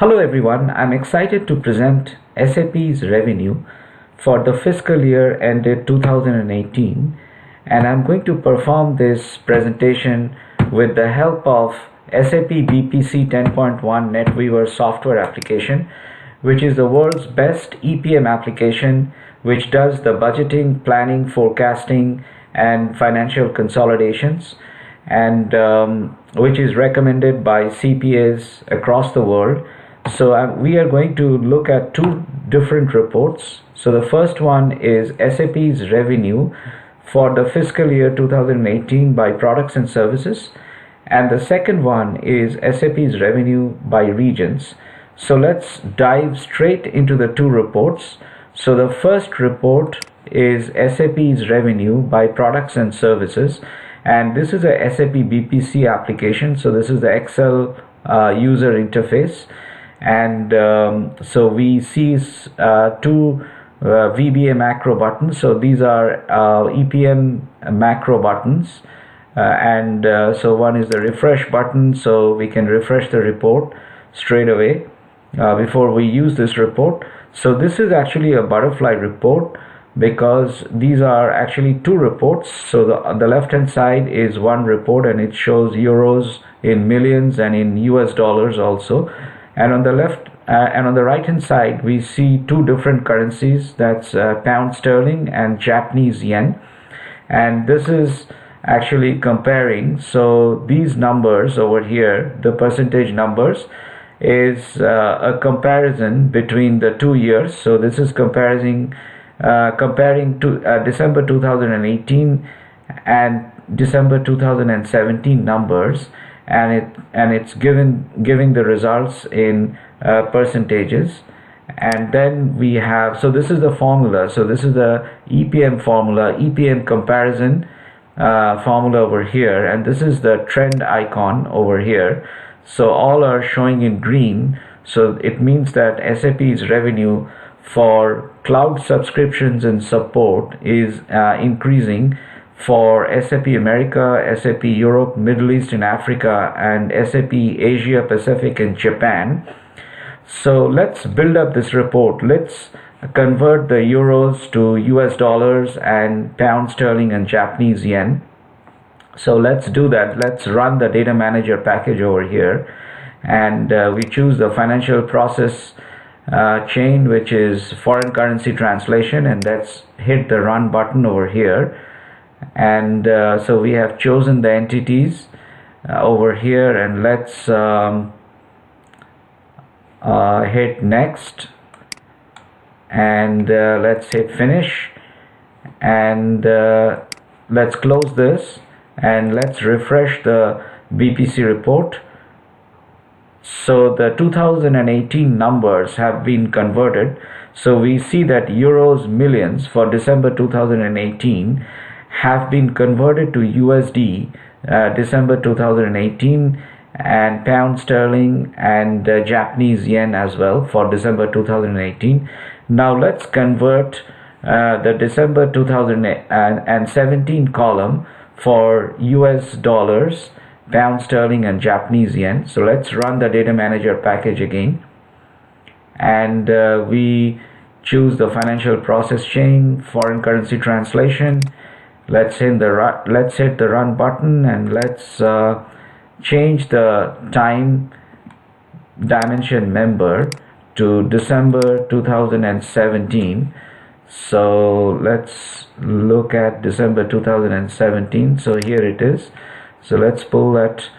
Hello everyone, I'm excited to present SAP's revenue for the fiscal year ended 2018, and I'm going to perform this presentation with the help of SAP BPC 10.1 NetWeaver software application, which is the world's best EPM application which does the budgeting, planning, forecasting and financial consolidations, and which is recommended by CPAs across the world. So we are going to look at two different reports. So the first one is SAP's revenue for the fiscal year 2018 by products and services, and the second one is SAP's revenue by regions. So let's dive straight into the two reports. So the first report is SAP's revenue by products and services, and this is a SAP BPC application. So this is the Excel user interface, and so we see two VBA macro buttons. So these are EPM macro buttons, and so one is the refresh button, so we can refresh the report straight away before we use this report. So this is actually a butterfly report because these are actually two reports. So the left hand side is one report and it shows euros in millions and in US dollars also, and on the left and on the right hand side we see two different currencies, that's pound sterling and Japanese yen, and this is actually comparing. So these numbers over here, the percentage numbers, is a comparison between the 2 years. So this is comparing to December 2018 and December 2017 numbers, and it's giving the results in percentages. And then we have, so this is the formula. So this is the EPM formula, EPM comparison formula over here, and this is the trend icon over here. So all are showing in green, so it means that SAP's revenue for cloud subscriptions and support is increasing for SAP America, SAP Europe, Middle East and Africa, and SAP Asia Pacific and Japan. So let's build up this report. Let's convert the euros to US dollars and pound sterling and Japanese yen. So let's do that. Let's run the data manager package over here, and we choose the financial process chain, which is foreign currency translation, and let's hit the run button over here. And so we have chosen the entities over here, and let's hit next, and let's hit finish, and let's close this, and let's refresh the BPC report. So the 2018 numbers have been converted. So we see that euros millions for December 2018 have been converted to USD December 2018, and pound sterling and Japanese yen as well for December 2018. Now let's convert the December 2017 column for US dollars, pound sterling and Japanese yen. So let's run the data manager package again, and we choose the financial process chain, foreign currency translation. Let's hit the run button, and let's change the time dimension member to December 2017. So let's look at December 2017. So here it is. So let's pull that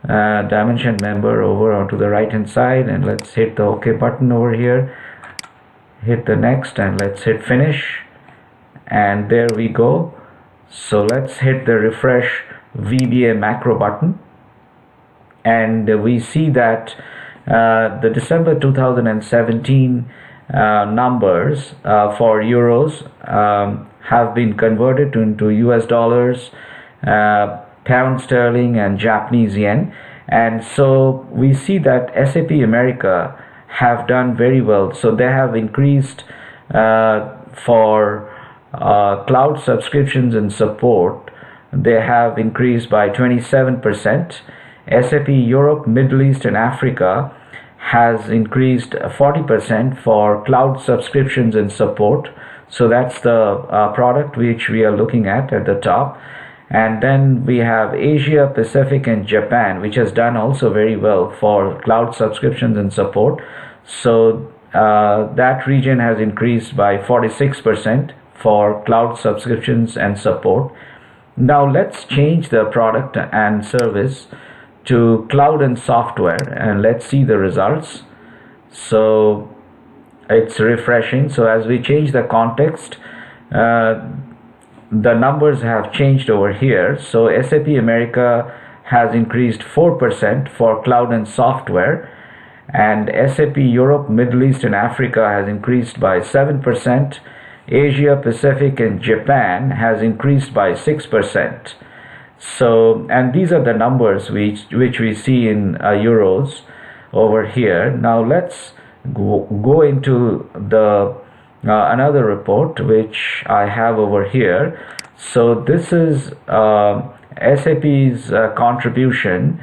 dimension member over onto the right hand side, and let's hit the OK button over here, hit the next, and let's hit finish, and there we go. So let's hit the refresh VBA macro button, and we see that the December 2017 numbers for euros have been converted into US dollars, pound sterling and Japanese yen. And so we see that SAP America have done very well. So they have increased for cloud subscriptions and support, they have increased by 27%. SAP Europe, Middle East and Africa has increased 40% for cloud subscriptions and support. So that's the product which we are looking at the top. And then we have Asia Pacific and Japan, which has done also very well for cloud subscriptions and support. So that region has increased by 46% for cloud subscriptions and support. Now let's change the product and service to cloud and software, and let's see the results. So it's refreshing. So as we change the context, the numbers have changed over here. So SAP America has increased 4% for cloud and software, and SAP Europe, Middle East and Africa has increased by 7%. Asia Pacific and Japan has increased by 6%. So, and these are the numbers which we see in euros over here. Now let's go into the another report which I have over here. So this is SAP's contribution,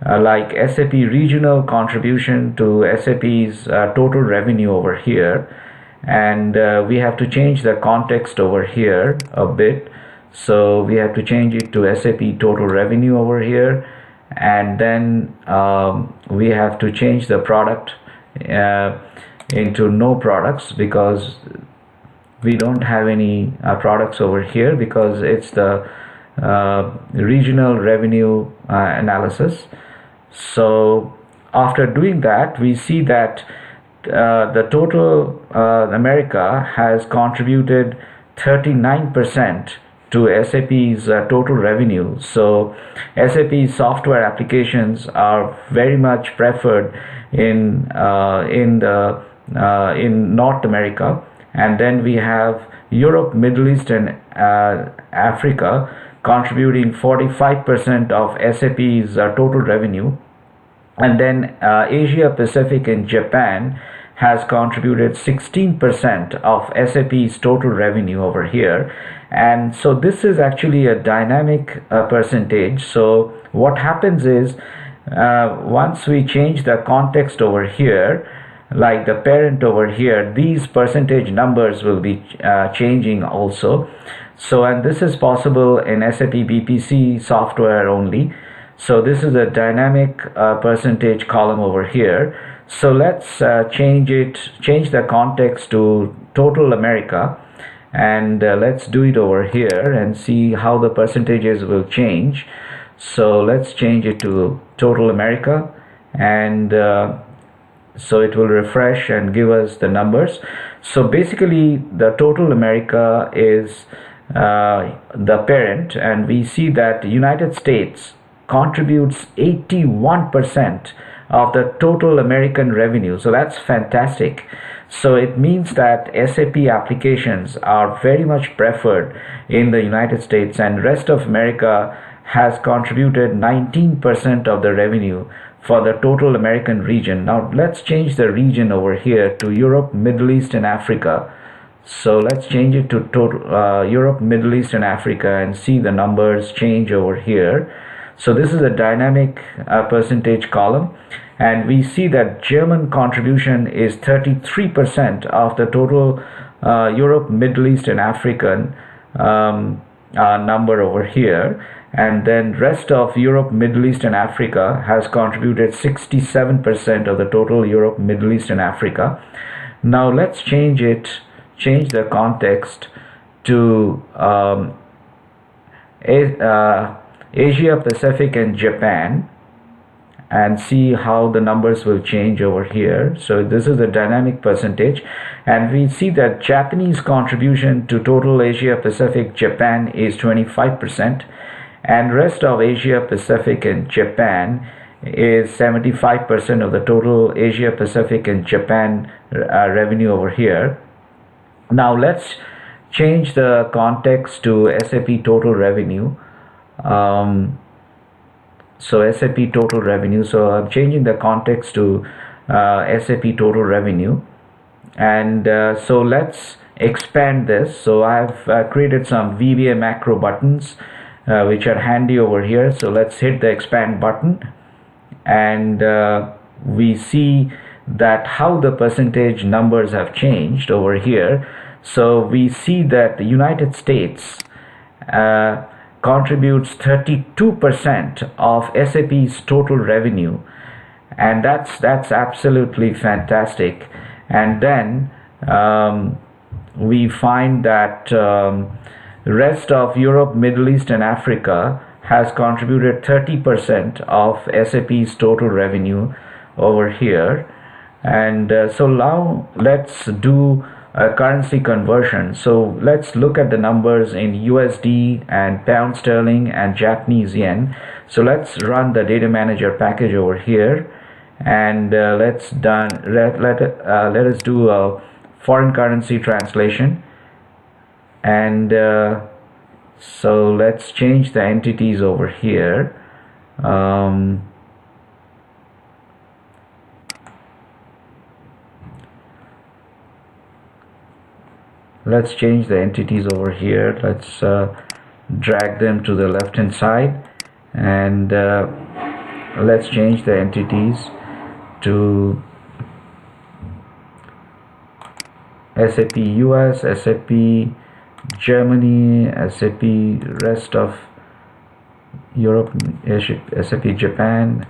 like SAP regional contribution to SAP's total revenue over here, and we have to change the context over here a bit. So we have to change it to SAP total revenue over here, and then we have to change the product into no products, because we don't have any products over here, because it's the regional revenue analysis. So after doing that, we see that the total America has contributed 39% to SAP's total revenue. So SAP software applications are very much preferred in North America. And then we have Europe, Middle East and Africa contributing 45% of SAP's total revenue. And then Asia Pacific and Japan has contributed 16% of SAP's total revenue over here. And so this is actually a dynamic percentage. So what happens is, once we change the context over here, like the parent over here, these percentage numbers will be changing also. So, and this is possible in SAP BPC software only. So this is a dynamic percentage column over here. So let's change the context to total America, and let's do it over here and see how the percentages will change. So let's change it to total America, and so it will refresh and give us the numbers. So basically the total America is the parent, and we see that the United States contributes 81% of the total American revenue. So that's fantastic. So it means that SAP applications are very much preferred in the United States, and rest of America has contributed 19% of the revenue for the total American region. Now let's change the region over here to Europe, Middle East and Africa. So let's change it to total Europe, Middle East and Africa, and see the numbers change over here. So this is a dynamic percentage column, and we see that German contribution is 33% of the total Europe, Middle East and African number over here. And then rest of Europe, Middle East and Africa has contributed 67% of the total Europe, Middle East and Africa. Now let's change the context to Asia Pacific and Japan, and see how the numbers will change over here. So this is a dynamic percentage, and we see that Japanese contribution to total Asia Pacific Japan is 25%, and rest of Asia Pacific and Japan is 75% of the total Asia Pacific and Japan revenue over here. Now let's change the context to SAP total revenue. So SAP total revenue. So I'm changing the context to SAP total revenue, and so let's expand this. So I've created some VBA macro buttons which are handy over here. So let's hit the expand button, and we see that how the percentage numbers have changed over here. So we see that the United States contributes 32% of SAP's total revenue, and that's absolutely fantastic. And then we find that rest of Europe, Middle East and Africa has contributed 30% of SAP's total revenue over here. And so now let's do a currency conversion. So let's look at the numbers in USD and pound sterling and Japanese yen. So let's run the data manager package over here, and let us do a foreign currency translation. And so let's change the entities over here. Let's change the entities over here. Let's drag them to the left hand side, and let's change the entities to SAP US, SAP Germany, SAP rest of Europe, SAP Japan.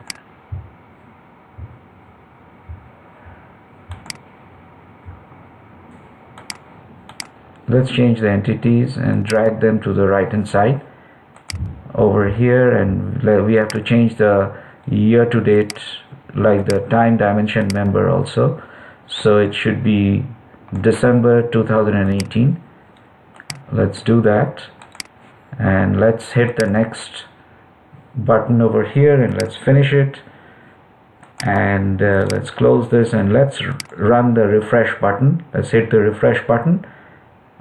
Let's change the entities and drag them to the right hand side over here, and we have to change the year to date, like the time dimension member also. So it should be December 2018. Let's do that, and let's hit the next button over here, and let's finish it. And let's close this, and let's run the refresh button. Let's hit the refresh button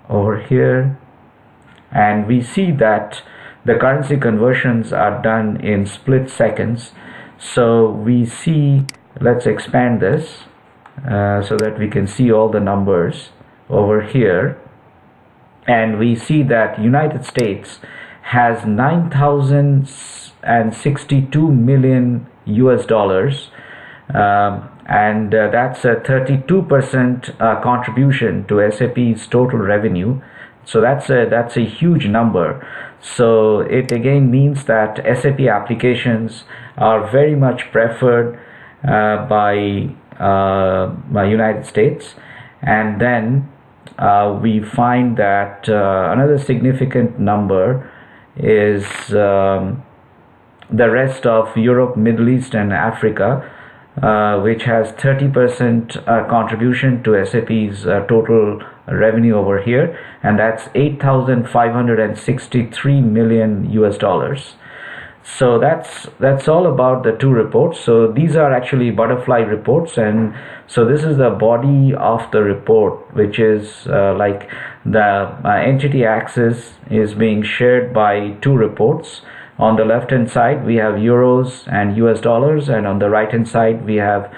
over here, and we see that the currency conversions are done in split seconds. So we see, let's expand this so that we can see all the numbers over here, and we see that United States has 9,062 million US dollars, and that's a 32% contribution to SAP's total revenue. So that's a huge number. So it again means that SAP applications are very much preferred by United States. And then we find that another significant number is the rest of Europe, Middle East and Africa, which has 30% contribution to SAP's total revenue over here, and that's 8,563 million US dollars. So that's all about the two reports. So these are actually butterfly reports, and so this is the body of the report, which is like the entity axis is being shared by two reports. On the left hand side we have euros and US dollars, and on the right hand side we have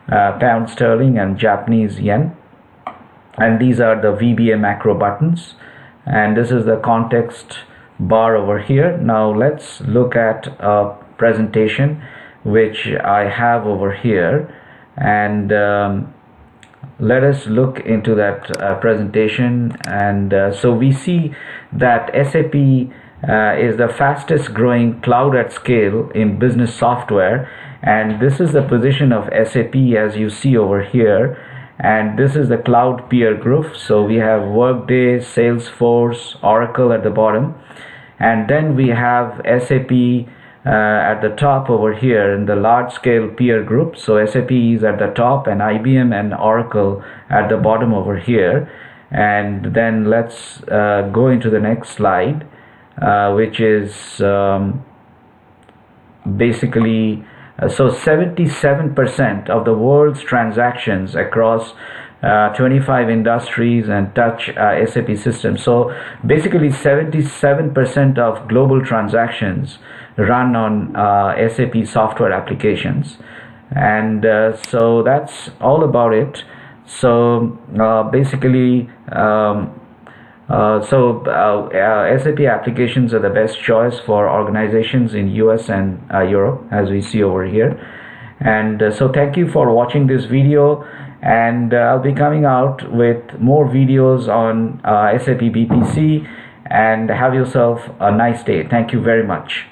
pound sterling and Japanese yen, and these are the VBA macro buttons, and this is the context bar over here. Now let's look at a presentation which I have over here, and let us look into that presentation. And so we see that SAP is the fastest growing cloud at scale in business software, and this is the position of SAP as you see over here. And this is the cloud peer group. So we have Workday, Salesforce, Oracle at the bottom, and then we have SAP at the top over here in the large scale peer group. So SAP is at the top, and IBM and Oracle at the bottom over here. And then let's go into the next slide, which is basically so 77% of the world's transactions across 25 industries and touch SAP systems. So basically 77% of global transactions run on SAP software applications. And so that's all about it. So basically SAP applications are the best choice for organizations in US and Europe, as we see over here. And so thank you for watching this video, and I'll be coming out with more videos on SAP BPC. And have yourself a nice day. Thank you very much.